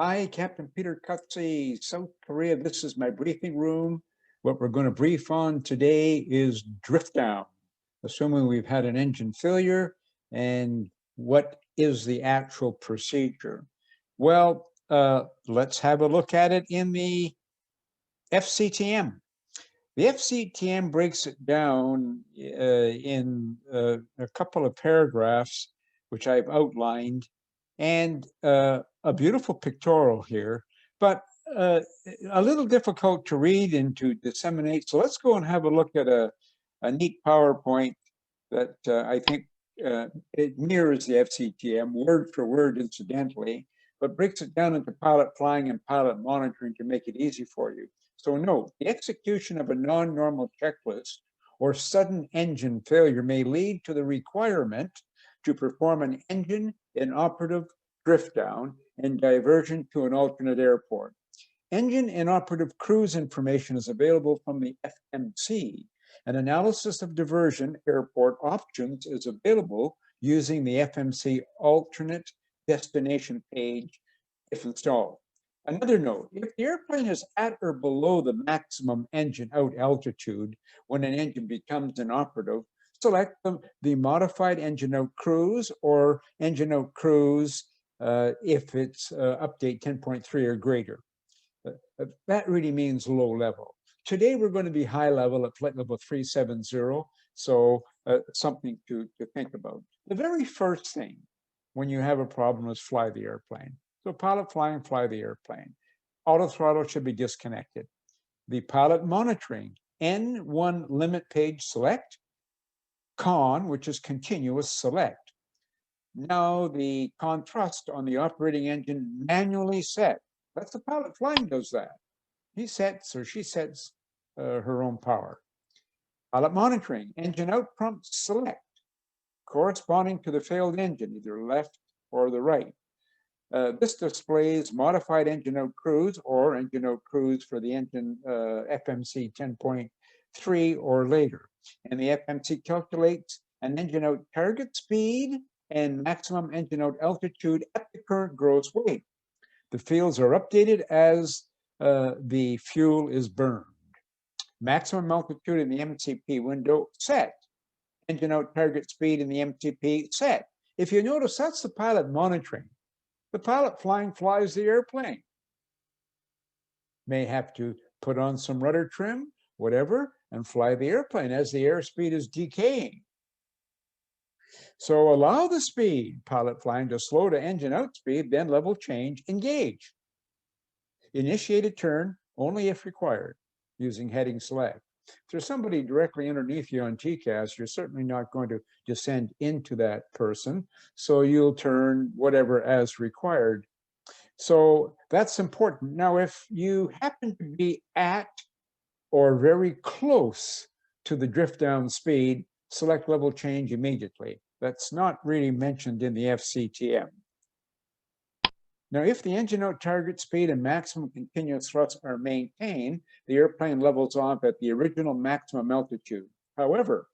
Hi, Captain Peter Cutsey, South Korea. This is my briefing room. What we're going to brief on today is drift down, assuming we've had an engine failure, and what is the actual procedure? Well, let's have a look at it in the FCTM. The FCTM breaks it down in a couple of paragraphs, which I've outlined, and a beautiful pictorial here, but a little difficult to read and to disseminate. So let's go and have a look at a neat PowerPoint that I think it mirrors the FCTM word for word, incidentally, but breaks it down into pilot flying and pilot monitoring to make it easy for you. So note, the execution of a non-normal checklist or sudden engine failure may lead to the requirement to perform an engine inoperative drift down and diversion to an alternate airport. Engine inoperative cruise information is available from the FMC. An analysis of diversion airport options is available using the FMC alternate destination page if installed. Another note, if the airplane is at or below the maximum engine out altitude when an engine becomes inoperative, select the modified engine out cruise or engine out cruise if it's update 10.3 or greater. That really means low level. Today we're going to be high level at flight level 370, so something to think about. The very first thing when you have a problem is fly the airplane. So pilot flying, fly the airplane. Auto throttle should be disconnected. The pilot monitoring, N1 limit page select, CON, which is continuous select. Now the CON thrust on the operating engine manually set. That's the pilot flying does that. He sets or she sets her own power. Pilot monitoring, engine out prompt select, corresponding to the failed engine, either left or the right. This displays modified engine out cruise or engine out cruise for the engine FMC 10.3 or later. And the FMC calculates an engine out target speed and maximum engine out altitude at the current gross weight. The fields are updated as the fuel is burned. Maximum altitude in the MCP window set. Engine out target speed in the MCP set. If you notice, that's the pilot monitoring. The pilot flying flies the airplane. May have to put on some rudder trim, whatever, and fly the airplane as the airspeed is decaying. So allow the speed, pilot flying, to slow to engine out speed, then level change, engage. Initiate a turn only if required, using heading select. If there's somebody directly underneath you on TCAS, you're certainly not going to descend into that person, so you'll turn whatever as required. So that's important. Now, if you happen to be at or very close to the drift down speed, select level change immediately. That's not really mentioned in the FCTM. Now, if the engine out target speed and maximum continuous thrust are maintained, the airplane levels off at the original maximum altitude. However,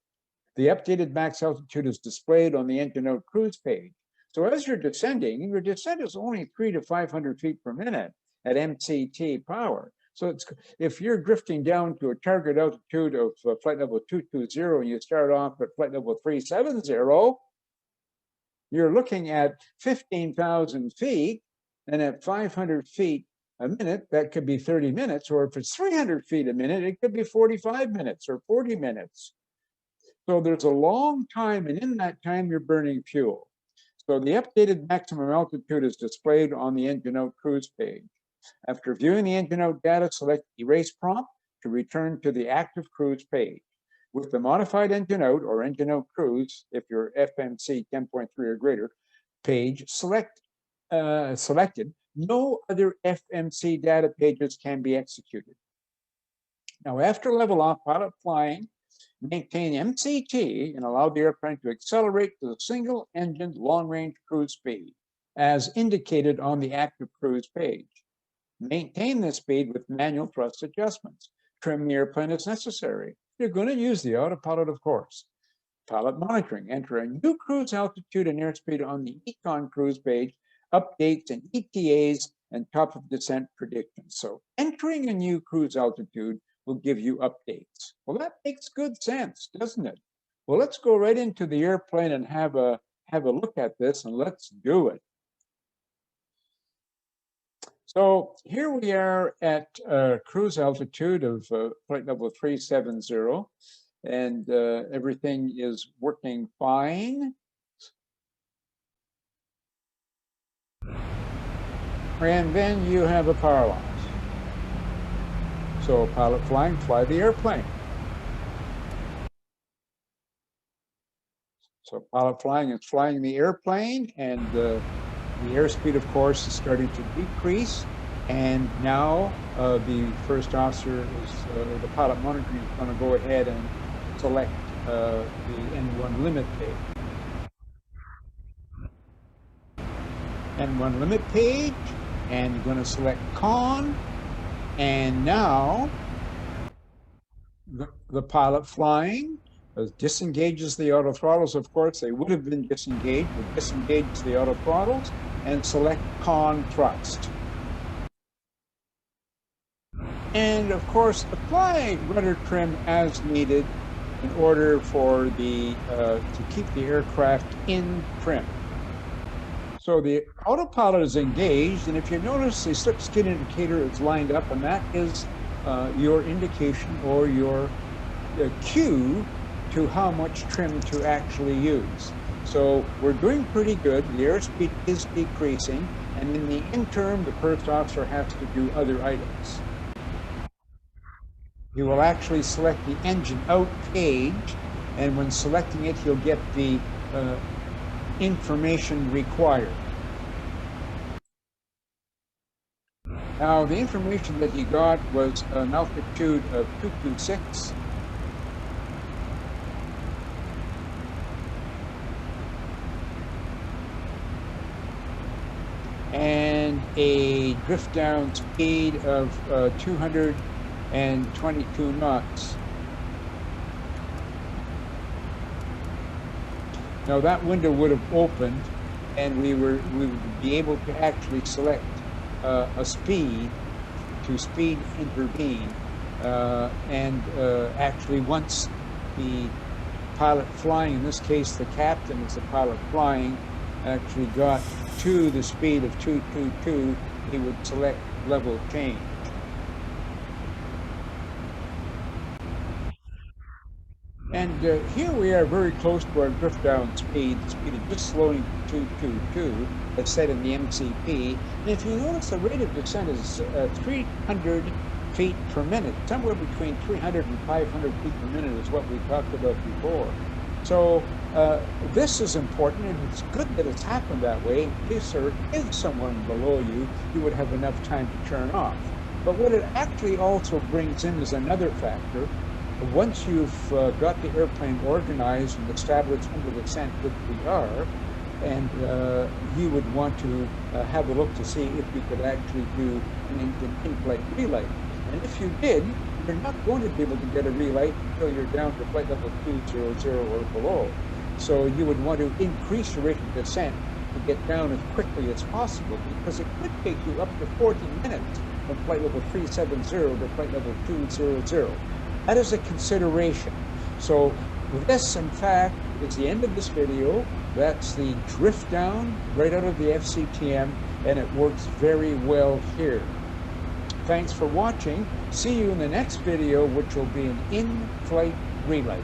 the updated max altitude is displayed on the engine out cruise page. So as you're descending, your descent is only 300 to 500 feet per minute at MCT power. So if you're drifting down to a target altitude of flight level 220 and you start off at flight level 370, you're looking at 15,000 feet. And at 500 feet a minute, that could be 30 minutes, or if it's 300 feet a minute, it could be 45 minutes or 40 minutes. So there's a long time, and in that time, you're burning fuel. So the updated maximum altitude is displayed on the engine out cruise page. After viewing the engine out data, select Erase Prompt to return to the active cruise page. With the modified engine out or engine out cruise, if you're FMC 10.3 or greater, page selected, no other FMC data pages can be executed. Now, after level off, pilot flying, maintain MCT and allow the airplane to accelerate to the single engine long range cruise speed, as indicated on the active cruise page. Maintain this speed with manual thrust adjustments. Trim the airplane as necessary. You're going to use the autopilot, of course. Pilot monitoring, enter a new cruise altitude and airspeed on the Econ cruise page, updates and ETAs and top of descent predictions. So entering a new cruise altitude will give you updates. Well, that makes good sense, doesn't it? Well, let's go right into the airplane and have a look at this, and let's do it. So here we are at cruise altitude of flight level 370, and everything is working fine. And then you have a power loss. So pilot flying, fly the airplane. So pilot flying is flying the airplane, and the airspeed, of course, is starting to decrease. And now the first officer is, the pilot monitoring is going to go ahead and select the N1 limit page. N1 limit page, and you're going to select con. And now the pilot flying disengages the auto throttles. Of course, they would have been disengaged, but disengages the auto throttles and select con thrust. And of course, apply rudder trim as needed in order for the to keep the aircraft in trim. So the autopilot is engaged, and if you notice, the slip skid indicator is lined up, and that is your indication or your cue to how much trim to actually use. So we're doing pretty good. The airspeed is decreasing, and in the interim, the first officer has to do other items. He will actually select the engine out page, and when selecting it, he'll get the information required. Now, the information that he got was an altitude of 226. And a drift down speed of 222 knots. Now that window would have opened, and we would be able to actually select a speed to speed intervene. Actually, once the pilot flying, in this case the captain is the pilot flying, actually got to the speed of 222, he would select level change. And here we are very close to our drift down speed. The speed is just slowing to 222, as said in the MCP. And if you notice, the rate of descent is 300 feet per minute. Somewhere between 300 and 500 feet per minute is what we talked about before. So this is important, and it's good that it's happened that way. In case there is someone below you, you would have enough time to turn off. But what it actually also brings in is another factor. Once you've got the airplane organized and established under the descent, which we are, and you would want to have a look to see if you could actually do an in-flight relight. And if you did, you're not going to be able to get a relight until you're down to flight level 200 or below. So you would want to increase your rate of descent to get down as quickly as possible, because it could take you up to 40 minutes from flight level 370 to flight level 200. That is a consideration. So this, in fact, is the end of this video. That's the drift down right out of the FCTM, and it works very well here. Thanks for watching. See you in the next video, which will be an in-flight relight.